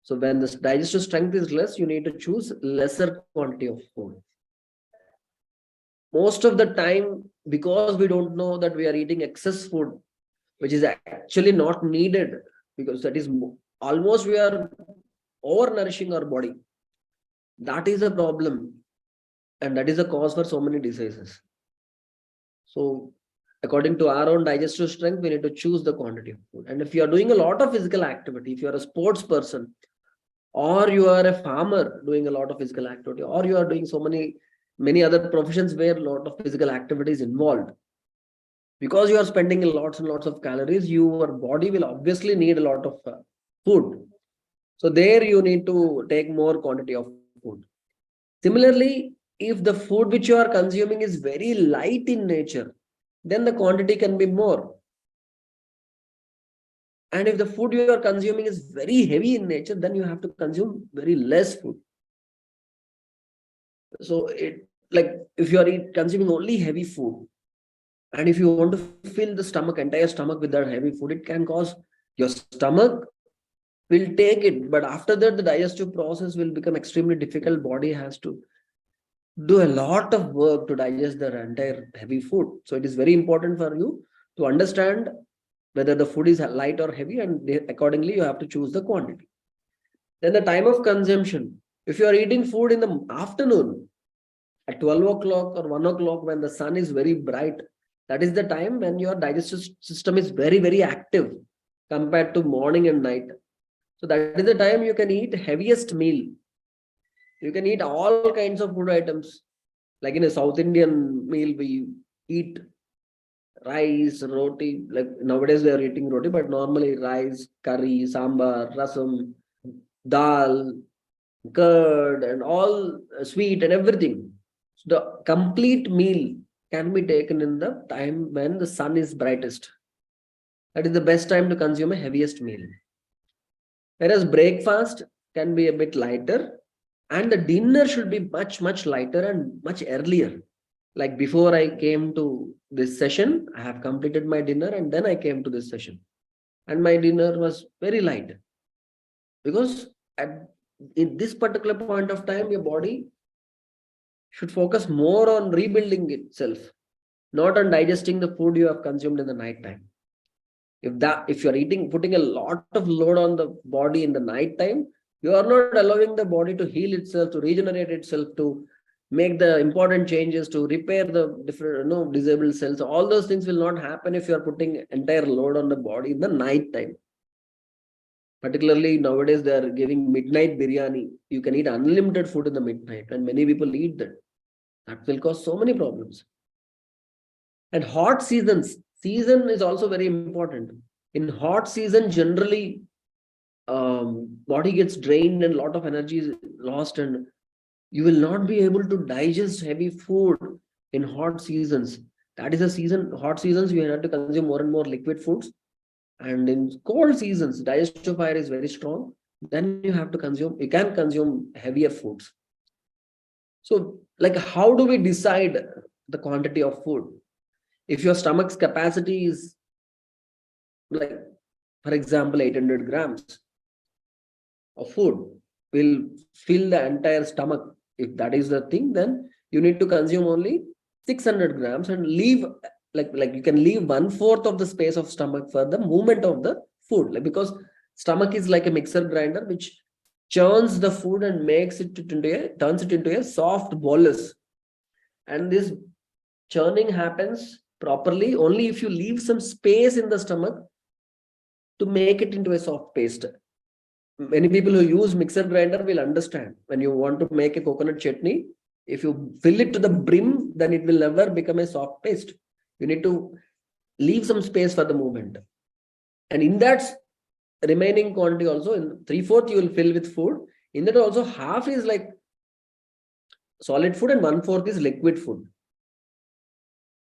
So when the digestive strength is less, you need to choose lesser quantity of food. Most of the time, because we don't know that we are eating excess food, which is actually not needed, because that is almost we are over-nourishing our body. That is a problem. And that is a cause for so many diseases. So according to our own digestive strength, we need to choose the quantity of food. And if you are doing a lot of physical activity, if you are a sports person, or you are a farmer doing a lot of physical activity, or you are doing so many other professions where a lot of physical activity is involved, because you are spending lots and lots of calories, your body will obviously need a lot of food. So there you need to take more quantity of food. Similarly, if the food which you are consuming is very light in nature, then the quantity can be more. And if the food you are consuming is very heavy in nature, then you have to consume very less food. So if you are consuming only heavy food, and if you want to fill the entire stomach with that heavy food, it can cause your stomach will take it. But after that, the digestive process will become extremely difficult. Body has to do a lot of work to digest the entire heavy food. So it is very important for you to understand whether the food is light or heavy, and accordingly you have to choose the quantity. Then the time of consumption. If you are eating food in the afternoon at 12 o'clock or 1 o'clock when the sun is very bright, that is the time when your digestive system is very, very active compared to morning and night. So that is the time you can eat heaviest meal. You can eat all kinds of food items. Like in a South Indian meal, we eat rice, roti. Like nowadays they are eating roti, but normally rice, curry, sambar, rasam, dal, curd and all sweet and everything. So the complete meal can be taken in the time when the sun is brightest. That is the best time to consume a heaviest meal. Whereas breakfast can be a bit lighter, and the dinner should be much lighter and much earlier. Like before I came to this session, I have completed my dinner and then I came to this session. And my dinner was very light. Because in this particular point of time, your body should focus more on rebuilding itself, not on digesting the food you have consumed in the night time. If you're putting a lot of load on the body in the night time, you are not allowing the body to heal itself, to regenerate itself, to make the important changes, to repair the different disabled cells. All those things will not happen if you are putting entire load on the body in the night time. Particularly nowadays, they are giving midnight biryani. You can eat unlimited food in the midnight, and many people eat that. That will cause so many problems. And hot season is also very important. In hot season, generally, body gets drained and a lot of energy is lost, and you will not be able to digest heavy food in hot seasons. That is a season. Hot seasons, you have to consume more and more liquid foods. And in cold seasons, digestive fire is very strong. Then you can consume heavier foods. So, like, how do we decide the quantity of food? If your stomach's capacity is, like, for example, 800 grams of food will fill the entire stomach. If that is the thing, then you need to consume only 600 grams and leave, like you can leave 1/4 of the space of stomach for the movement of the food. Like, because stomach is like a mixer grinder which churns the food and turns it into a soft bolus. And this churning happens properly only if you leave some space in the stomach to make it into a soft paste. Many people who use mixer grinder will understand. When you want to make a coconut chutney, if you fill it to the brim, then it will never become a soft paste. You need to leave some space for the movement. And in that remaining quantity also, in 3/4 you will fill with food. In that also, half is like solid food and 1/4 is liquid food.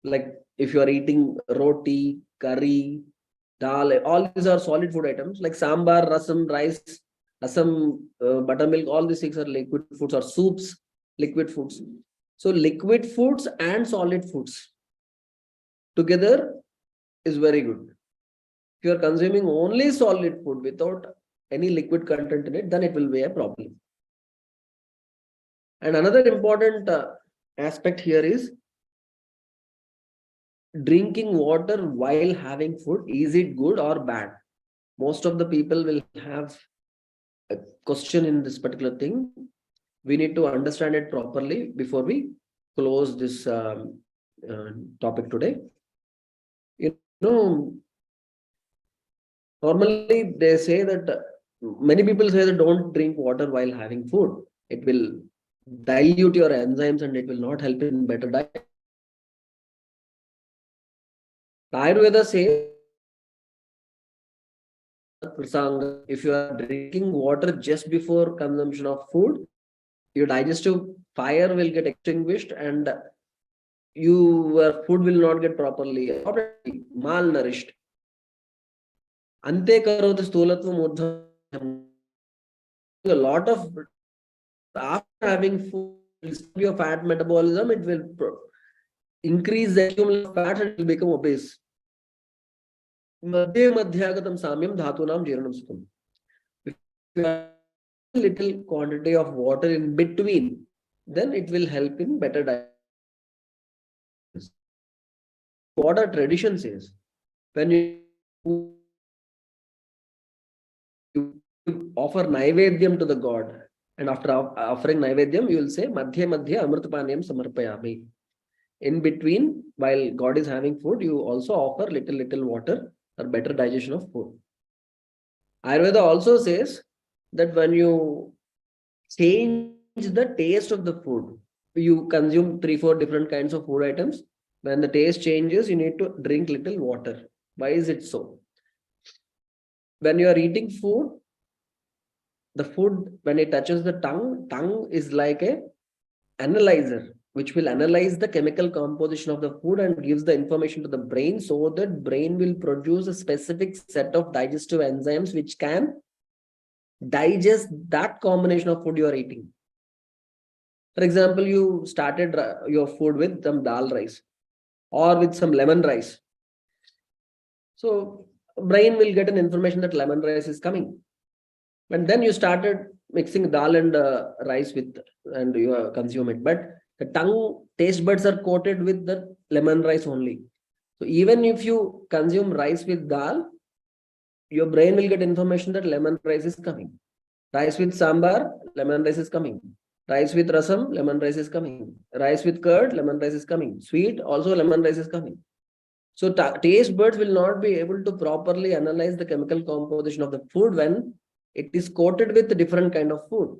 Like if you are eating roti, curry, dal, all these are solid food items. Like sambar, rasam, rice, buttermilk, all these things are liquid foods, or soups, liquid foods. So liquid foods and solid foods together is very good. If you are consuming only solid food without any liquid content in it, then it will be a problem. And another important aspect here is drinking water while having food. Is it good or bad? Most of the people will have a question in this particular thing. We need to understand it properly before we close this topic today. Normally they say that many people say that don't drink water while having food. It will dilute your enzymes and it will not help in better diet. Ayurveda says if you are drinking water just before consumption of food, your digestive fire will get extinguished and your food will not get properly malnourished. Ante karoti sthulatvam urdhvam. A lot of, after having food, will stop your fat metabolism. It will increase the accumulation of fat and it will become obese. Madhyagatam samyam dhatunam jiranam sukham. If you have a little quantity of water in between, then it will help in better diet. What our tradition says, when you offer naivedyam to the god, and after offering naivedyam, you will say madhya madhya amrutapanyam samarpayami. In between, while God is having food, you also offer little water for better digestion of food. Ayurveda also says that when you change the taste of the food, you consume 3-4 different kinds of food items. When the taste changes, you need to drink little water. Why is it so? When you are eating food, the food, when it touches the tongue is like a analyzer, which will analyze the chemical composition of the food and gives the information to the brain, so that brain will produce a specific set of digestive enzymes which can digest that combination of food you are eating. For example, you started your food with some dal rice or with some lemon rice. So brain will get an information that lemon rice is coming. And then you started mixing dal and rice with, and you consume it. But the tongue taste buds are coated with the lemon rice only. So even if you consume rice with dal, your brain will get information that lemon rice is coming. Rice with sambar, lemon rice is coming. Rice with rasam, lemon rice is coming. Rice with curd, lemon rice is coming. Sweet, also lemon rice is coming. So taste buds will not be able to properly analyze the chemical composition of the food when it is coated with a different kind of food.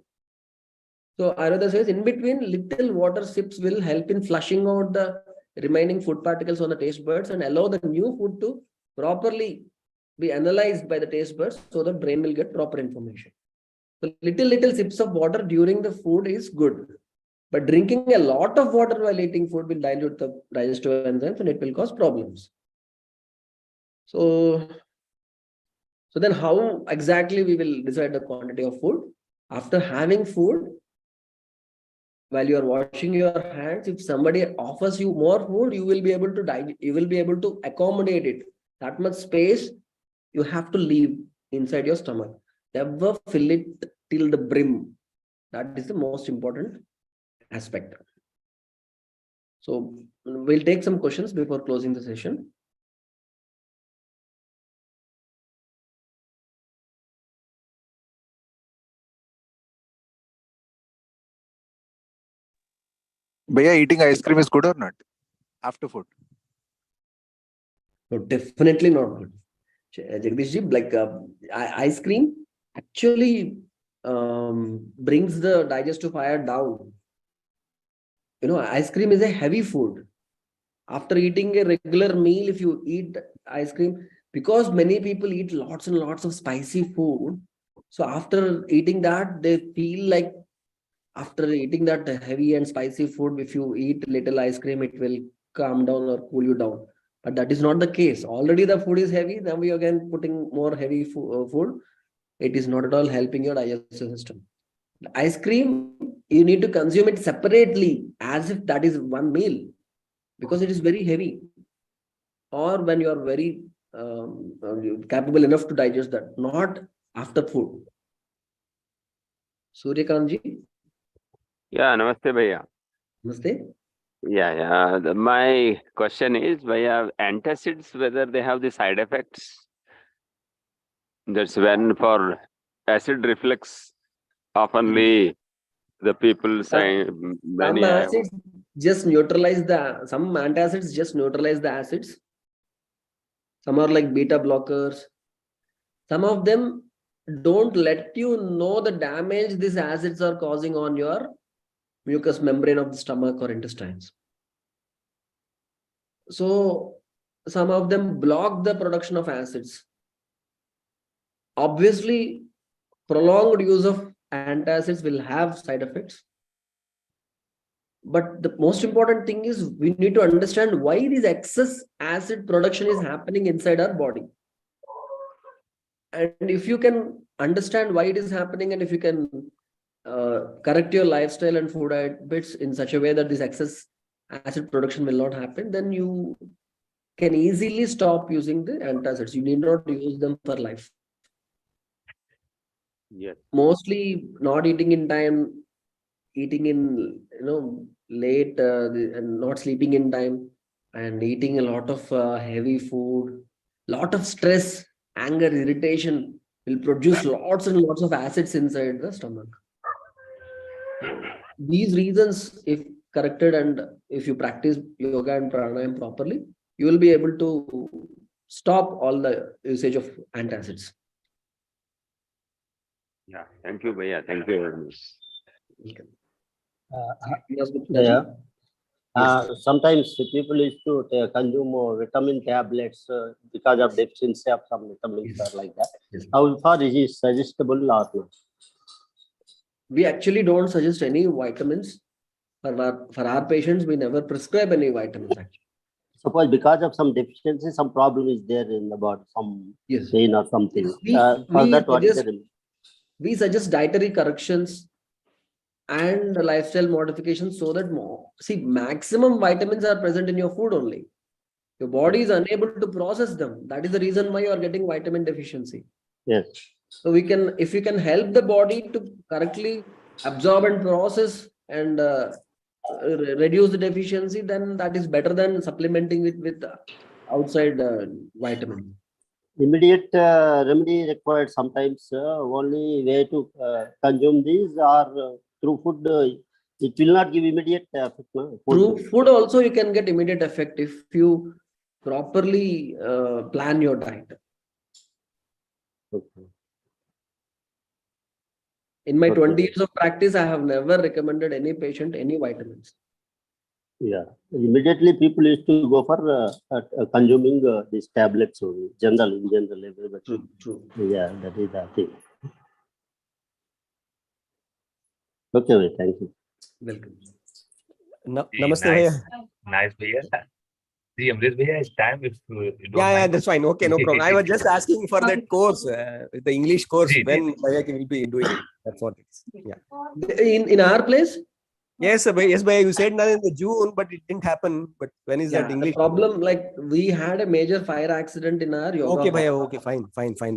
So Ayurveda says in between, little water sips will help in flushing out the remaining food particles on the taste buds and allow the new food to properly be analyzed by the taste buds, so the brain will get proper information. So little sips of water during the food is good. But drinking a lot of water while eating food will dilute the digestive enzymes and it will cause problems. So then how exactly we will decide the quantity of food? After having food, while you are washing your hands, if somebody offers you more food, you will be able to accommodate it. That much space you have to leave inside your stomach. Never fill it till the brim. That is the most important aspect. So we'll take some questions before closing the session. Bhaiya, eating ice cream is good or not after food? No, definitely not good. Jagdish ji, like ice cream actually brings the digestive fire down. You know, ice cream is a heavy food. After eating a regular meal, if you eat ice cream, because many people eat lots and lots of spicy food, so after eating that, they feel like after eating that heavy and spicy food, if you eat little ice cream, it will calm down or cool you down. But that is not the case. Already the food is heavy. Then we again putting more heavy food. It is not at all helping your digestive system. The ice cream, you need to consume it separately as if that is one meal, because it is very heavy. Or when you are very capable enough to digest that, not after food. Suryakant ji. Yeah, namaste, Bhaiya. Namaste. Yeah. My question is, Bhaiya, antacids, whether they have the side effects? That's when for acid reflux, oftenly the people say many. Some acids just neutralize some antacids just neutralize the acids. Some are like beta blockers. Some of them don't let you know the damage these acids are causing on your mucous membrane of the stomach or intestines. So some of them block the production of acids. Obviously, prolonged use of antacids will have side effects. But the most important thing is we need to understand why this excess acid production is happening inside our body. And if you can understand why it is happening, and if you can correct your lifestyle and food habits in such a way that this excess acid production will not happen, then you can easily stop using the antacids. You need not use them for life. Yes. Mostly not eating in time, eating in late and not sleeping in time, and eating a lot of heavy food, lot of stress, anger, irritation will produce lots and lots of acids inside the stomach. These reasons, if corrected and if you practice yoga and pranayam properly, you will be able to stop all the usage of antacids. Yeah, thank you, Bhaiya. Thank you very much. Okay. Yes. Yes. Sometimes people used to consume vitamin tablets because of deficiency of some vitamins Yes. or like that. Yes. How far is it suggestible or not? we actually don't suggest any vitamins for our patients. We never prescribe any vitamins actually. Suppose because of some deficiency, some problem is there in the body, some Yes. pain or something. We- For we that, what is the suggest- remedy? We suggest dietary corrections and lifestyle modifications so that maximum vitamins are present in your food only. Your body is unable to process them. That is the reason why you are getting vitamin deficiency. Yes. So if you can help the body to correctly absorb and process and reduce the deficiency, then that is better than supplementing with outside vitamins. Immediate remedy required sometimes. Only way to consume these or through food. It will not give immediate effect. No? Through food also you can get immediate effect if you properly plan your diet. Okay. In my Okay. 20 years of practice, I have never recommended any patient any vitamins. Yeah, immediately people used to go for consuming these tablets only. In general, everybody. True. Yeah, that is the thing. Okay, thank you. Welcome. Namaste, nice. bhaiya. Nice, Bhaiya. See, Amrish Bhaiya, it's time if you don't Yeah, mind. that's fine. Okay, no problem. I was just asking for that course, the English course, Ji, when bhaiya will be doing it. That's what it is. Yeah. In our place, Yes, bhaiya, you said now in the June, but it didn't happen. But when is that the English? problem, like we had a major fire accident in our yoga Okay, hall. bhaiya. Okay, fine,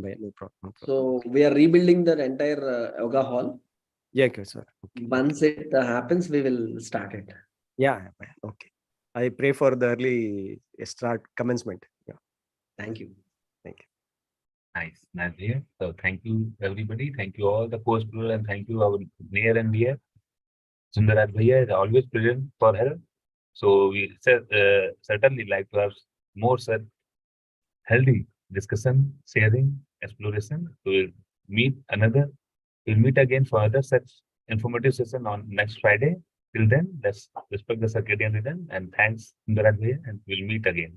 bhaiya. No problem. So we are rebuilding the entire yoga hall. Yeah, okay, sir. Okay. Once it happens, we will start it. Yeah, bhaiya. Okay. I pray for the early commencement. Yeah. Thank you. Nice, Bhaiya. So thank you, everybody. Thank you all the course people, and thank you our near and dear. Sundaraj Bhaiya is always present for help. So we certainly like to have more such healthy discussion, sharing, exploration. We'll meet again for other such informative session on next Friday. Till then, let's respect the circadian rhythm, and thanks Sundaraj Bhaiya, and we'll meet again.